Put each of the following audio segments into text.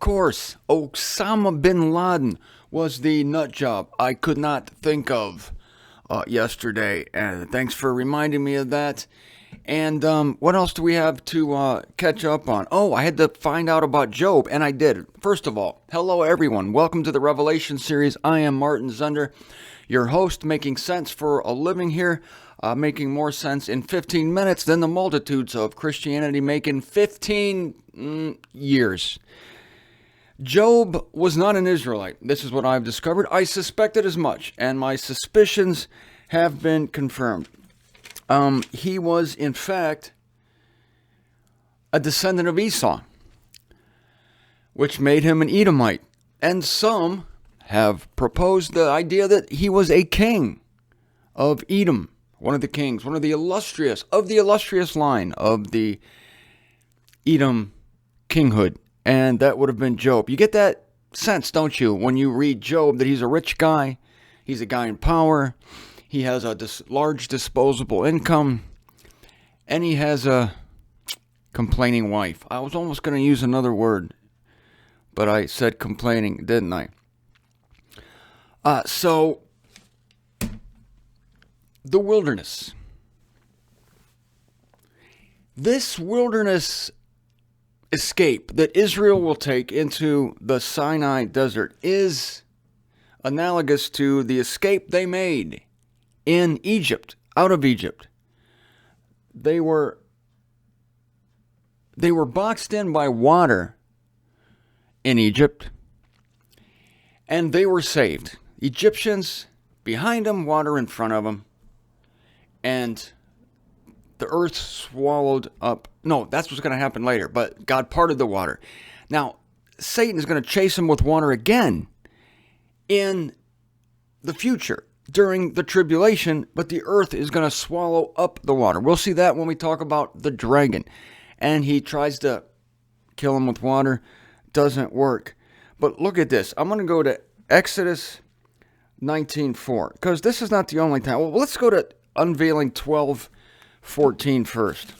course, Osama bin Laden was the nut job I could not think of yesterday. And thanks for reminding me of that. And what else do we have to catch up on? Oh, I had to find out about Job, and I did. First of all, hello everyone. Welcome to the Revelation series. I am Martin Zunder, your host, making sense for a living here, making more sense in 15 minutes than the multitudes of Christianity make in 15 years. Job was not an Israelite. This is what I've discovered. I suspected as much, and my suspicions have been confirmed. He was, in fact, a descendant of Esau, which made him an Edomite. And some have proposed the idea that he was a king of Edom, one of the kings, one of the illustrious line of the Edom kinghood. And that would have been Job. You get that sense, don't you, when you read Job, that he's a rich guy, he's a guy in power, he has a large disposable income, and he has a complaining wife. I was almost going to use another word, but I said complaining, didn't I? So, the wilderness. This wilderness escape that Israel will take into the Sinai desert is analogous to the escape they made in Egypt, out of Egypt. They were boxed in by water in Egypt, and they were saved. Egyptians behind them, water in front of them, and the earth swallowed up. No, that's what's going to happen later, but God parted the water. Now, Satan is going to chase them with water again in the future during the tribulation, but the earth is going to swallow up the water. We'll see that when we talk about the dragon. And he tries to kill him with water. Doesn't work. But look at this. I'm going to go to Exodus 19:4, because this is not the only time. Well, let's go to Unveiling 12:14 first.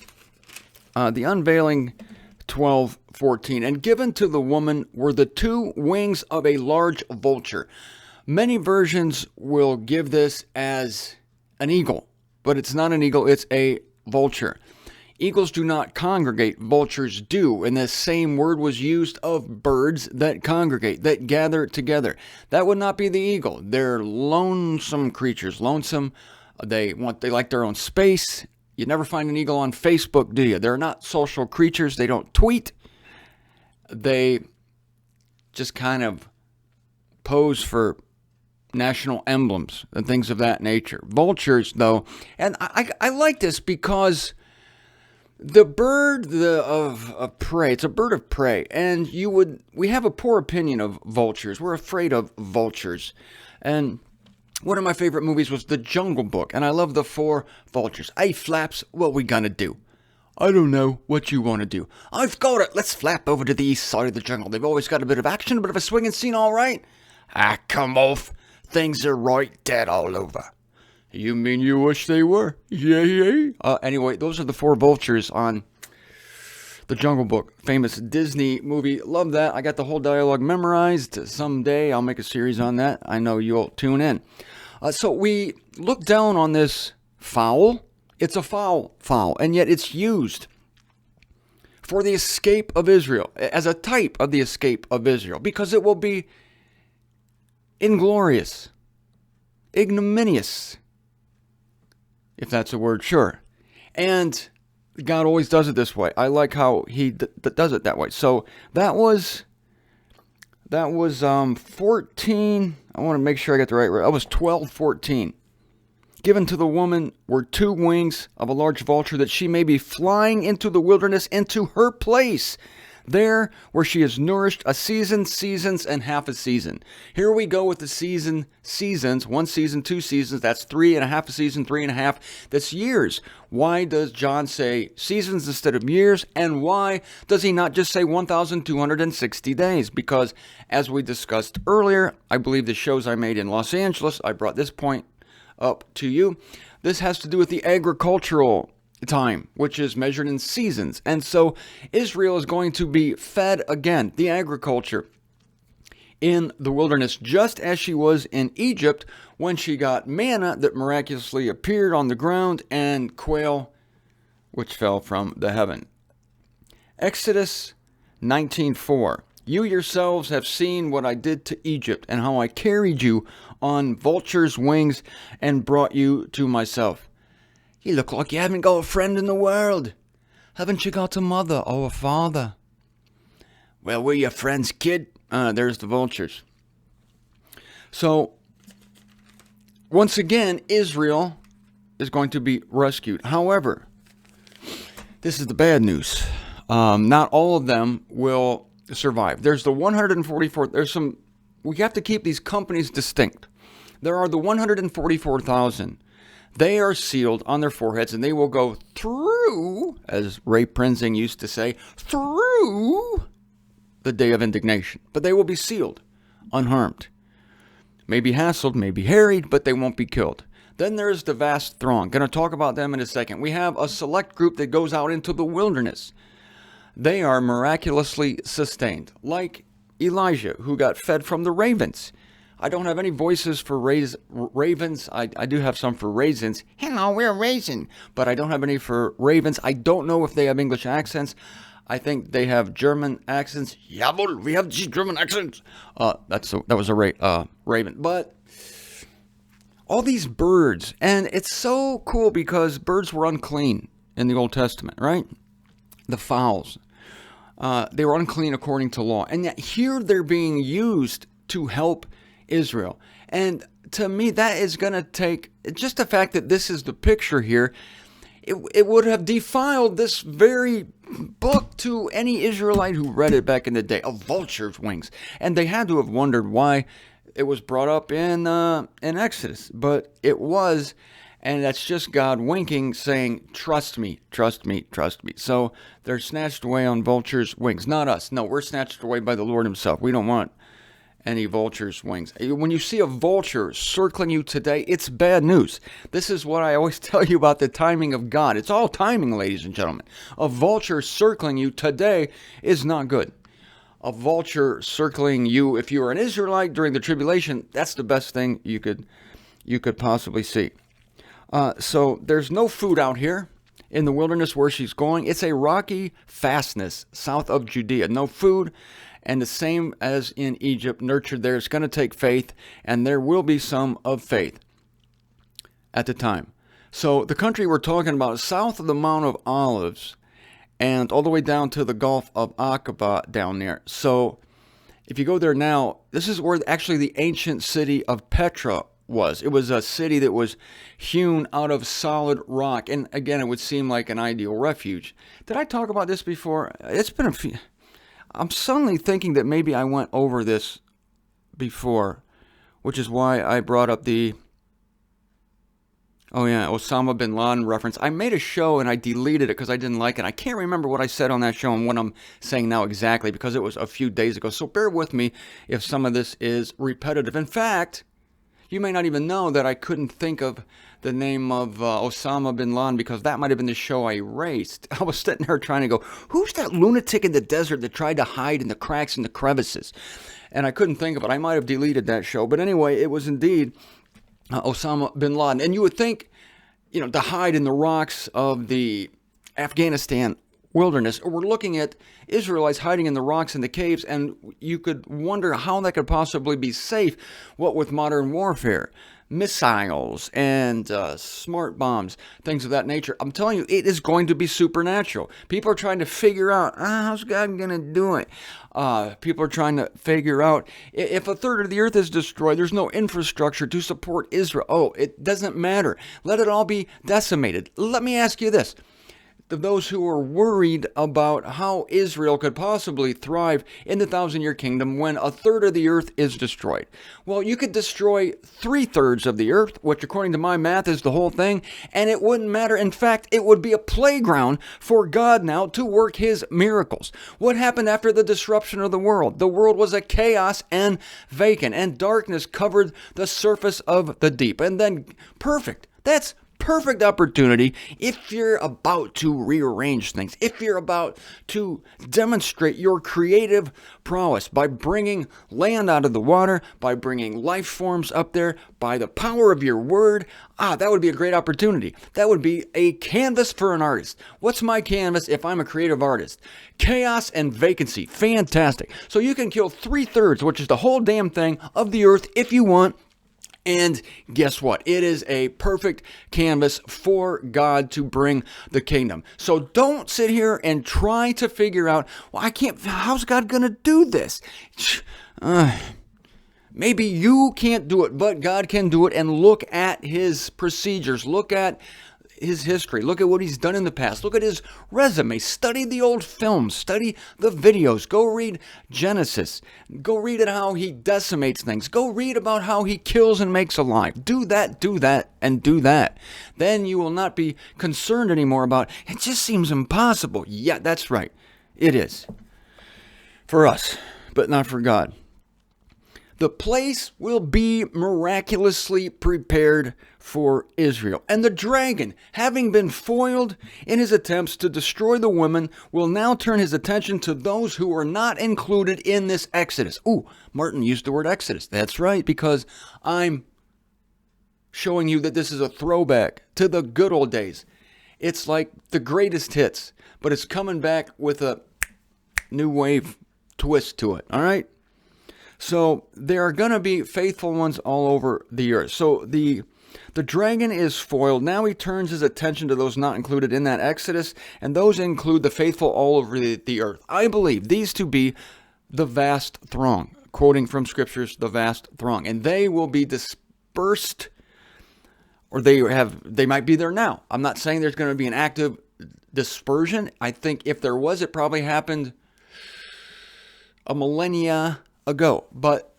The Unveiling 12:14. And given to the woman were the two wings of a large vulture. Many versions will give this as an eagle, but it's not an eagle, it's a vulture. Eagles do not congregate, vultures do, and the same word was used of birds that congregate, that gather together. That would not be the eagle. They're lonesome creatures, lonesome. They like their own space. You never find an eagle on Facebook, do you? They're not social creatures. They don't tweet. They just kind of pose for national emblems and things of that nature. Vultures, though, and I like this because the bird of prey, it's a bird of prey, and we have a poor opinion of vultures. We're afraid of vultures. And one of my favorite movies was The Jungle Book, and I love the four vultures. Hey, Flaps, what we gonna do? I don't know what you want to do. I've got it. Let's flap over to the east side of the jungle. They've always got a bit of action, a bit of a swinging scene, all right? Ah, come off. Things are right dead all over. You mean you wish they were? Yeah. Anyway, those are the four vultures on The Jungle Book. Famous Disney movie. Love that. I got the whole dialogue memorized. Someday I'll make a series on that. I know you'll tune in. So we look down on this fowl. It's a fowl, and yet it's used for the escape of Israel, as a type of the escape of Israel, because it will be inglorious, ignominious, if that's a word, sure. And God always does it this way. I like how he does it that way. So that was 14. I want to make sure I get the right. That was 12:14. Given to the woman were two wings of a large vulture, that she may be flying into the wilderness, into her place, there where she is nourished a season, seasons, and half a season. Here we go with the seasons, 1 season, 2 seasons, that's 3.5 a season, 3.5, that's years. Why does John say seasons instead of years? And why does he not just say 1,260 days? Because as we discussed earlier, I believe the shows I made in Los Angeles, I brought this point up to you. This has to do with the agricultural time, which is measured in seasons. And so Israel is going to be fed again, the agriculture, in the wilderness, just as she was in Egypt when she got manna that miraculously appeared on the ground and quail which fell from the heaven. Exodus 19:4. You yourselves have seen what I did to Egypt and how I carried you on vultures' wings and brought you to myself. You look like you haven't got a friend in the world. Haven't you got a mother or a father? Well, we're your friends, kid. There's the vultures. So, once again, Israel is going to be rescued. However, this is the bad news. Not all of them will survive. There's the 144. We have to keep these companies distinct. There are the 144,000. They are sealed on their foreheads, and they will go through, as Ray Prinzing used to say, through the day of indignation. But they will be sealed, unharmed. Maybe hassled, maybe harried, but they won't be killed. Then there's the vast throng. Going to talk about them in a second. We have a select group that goes out into the wilderness. They are miraculously sustained, like Elijah, who got fed from the ravens. I don't have any voices for ravens. I do have some for raisins. Hello, we're a raisin. But I don't have any for ravens. I don't know if they have English accents. I think they have German accents. Jawohl, we have German accents. That was a raven. But all these birds, and it's so cool because birds were unclean in the Old Testament, right? The fowls. They were unclean according to law. And yet here they're being used to help Israel. And to me, that is going to take, just the fact that this is the picture here, it would have defiled this very book to any Israelite who read it back in the day, of vulture's wings. And they had to have wondered why it was brought up in Exodus. But it was, and that's just God winking, saying, trust me, trust me, trust me. So they're snatched away on vulture's wings. Not us. No, we're snatched away by the Lord himself. We don't want any vulture's wings. When you see a vulture circling you today, it's bad news. This is what I always tell you about the timing of God. It's all timing, ladies and gentlemen. A vulture circling you today is not good. A vulture circling you, if you were an Israelite during the tribulation, that's the best thing you could possibly see. So there's no food out here in the wilderness where she's going. It's a rocky fastness south of Judea. No food. And the same as in Egypt, nurtured there. It's going to take faith, and there will be some of faith at the time. So the country we're talking about is south of the Mount of Olives and all the way down to the Gulf of Aqaba down there. So if you go there now, this is where actually the ancient city of Petra was. It was a city that was hewn out of solid rock. And again, it would seem like an ideal refuge. Did I talk about this before? It's been a few... I'm suddenly thinking that maybe I went over this before, which is why I brought up the, Osama bin Laden reference. I made a show and I deleted it because I didn't like it. I can't remember what I said on that show and what I'm saying now exactly because it was a few days ago. So bear with me if some of this is repetitive. In fact, you may not even know that I couldn't think of the name of Osama bin Laden because that might have been the show I erased. I was sitting there trying to go, who's that lunatic in the desert that tried to hide in the cracks and the crevices? And I couldn't think of it. I might have deleted that show. But anyway, it was indeed Osama bin Laden. And you would think, to hide in the rocks of the Afghanistan wilderness. We're looking at Israelites hiding in the rocks and the caves, and you could wonder how that could possibly be safe, what with modern warfare. Missiles and smart bombs, things of that nature. I'm telling you, it is going to be supernatural. People are trying to figure out, how's God going to do it? People are trying to figure out, if a third of the earth is destroyed, there's no infrastructure to support Israel. Oh, it doesn't matter. Let it all be decimated. Let me ask you this. Those who are worried about how Israel could possibly thrive in the 1,000-year kingdom when a third of the earth is destroyed. Well, you could destroy 3/3 of the earth, which according to my math is the whole thing, and it wouldn't matter. In fact, it would be a playground for God now to work his miracles. What happened after the disruption of the world? The world was a chaos and vacant, and darkness covered the surface of the deep. And then, perfect. That's perfect opportunity if you're about to rearrange things, if you're about to demonstrate your creative prowess by bringing land out of the water, by bringing life forms up there, by the power of your word. That would be a great opportunity. That would be a canvas for an artist. What's my canvas if I'm a creative artist? Chaos and vacancy. Fantastic. So you can kill 3/3, which is the whole damn thing, of the earth if you want. And guess what? It is a perfect canvas for God to bring the kingdom. So don't sit here and try to figure out, well, how's God going to do this? Maybe you can't do it, but God can do it. And look at his procedures. Look at his history. Look at what he's done in the past. Look at his resume. Study the old films. Study the videos. Go read Genesis. Go read it how he decimates things. Go read about how he kills and makes alive. Do that, and do that. Then you will not be concerned anymore about, it just seems impossible. Yeah, that's right. It is. For us, but not for God. The place will be miraculously prepared for Israel. And the dragon, having been foiled in his attempts to destroy the women, will now turn his attention to those who are not included in this Exodus. Ooh, Martin used the word Exodus. That's right, because I'm showing you that this is a throwback to the good old days. It's like the greatest hits, but it's coming back with a new wave twist to it, all right? So there are going to be faithful ones all over the earth. So the dragon is foiled. Now he turns his attention to those not included in that Exodus, and those include the faithful all over the earth. I believe these to be the vast throng, quoting from scriptures, the vast throng. And they will be dispersed, or they might be there now. I'm not saying there's going to be an active dispersion. I think if there was, it probably happened a millennia ago, but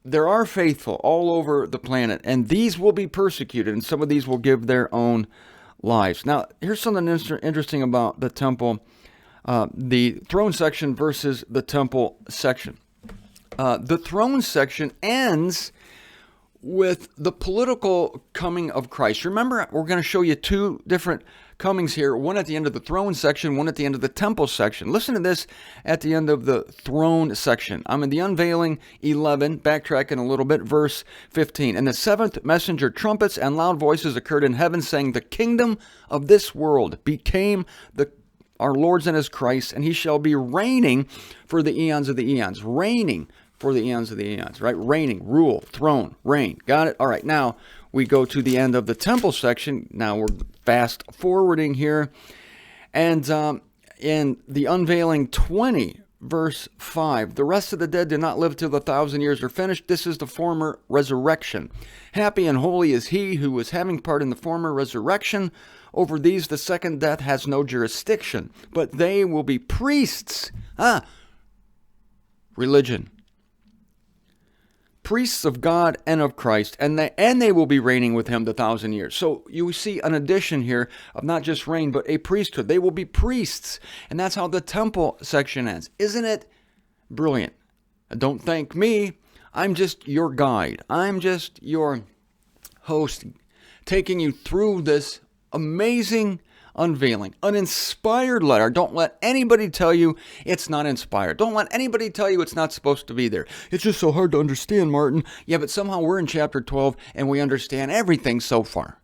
there are faithful all over the planet, and these will be persecuted, and some of these will give their own lives. Now, here's something interesting about the temple, the throne section versus the temple section. The throne section ends with the political coming of Christ. Remember, we're going to show you two different comings here, one at the end of the throne section, one at the end of the temple section. Listen to this at the end of the throne section. I'm in the unveiling 11, backtracking a little bit, verse 15. And the seventh messenger, trumpets and loud voices occurred in heaven, saying, the kingdom of this world became our Lord's and his Christ, and he shall be reigning for the eons of the eons. Reigning for the eons of the eons, right? Reigning, rule, throne, reign. Got it? All right, now we go to the end of the temple section. Now we're fast forwarding here. And in the unveiling 20, verse 5, the rest of the dead did not live till the 1,000 years are finished. This is the former resurrection. Happy and holy is he who was having part in the former resurrection. Over these the second death has no jurisdiction, but they will be priests. Religion. Priests of God and of Christ, and they will be reigning with him the 1,000 years. So you see an addition here of not just reign, but a priesthood. They will be priests, and that's how the temple section ends. Isn't it brilliant? Don't thank me. I'm just your guide. I'm just your host, taking you through this amazing unveiling, an inspired letter. Don't let anybody tell you it's not inspired. Don't let anybody tell you it's not supposed to be there. It's just so hard to understand, Martin. Yeah, but somehow we're in chapter 12 and we understand everything so far.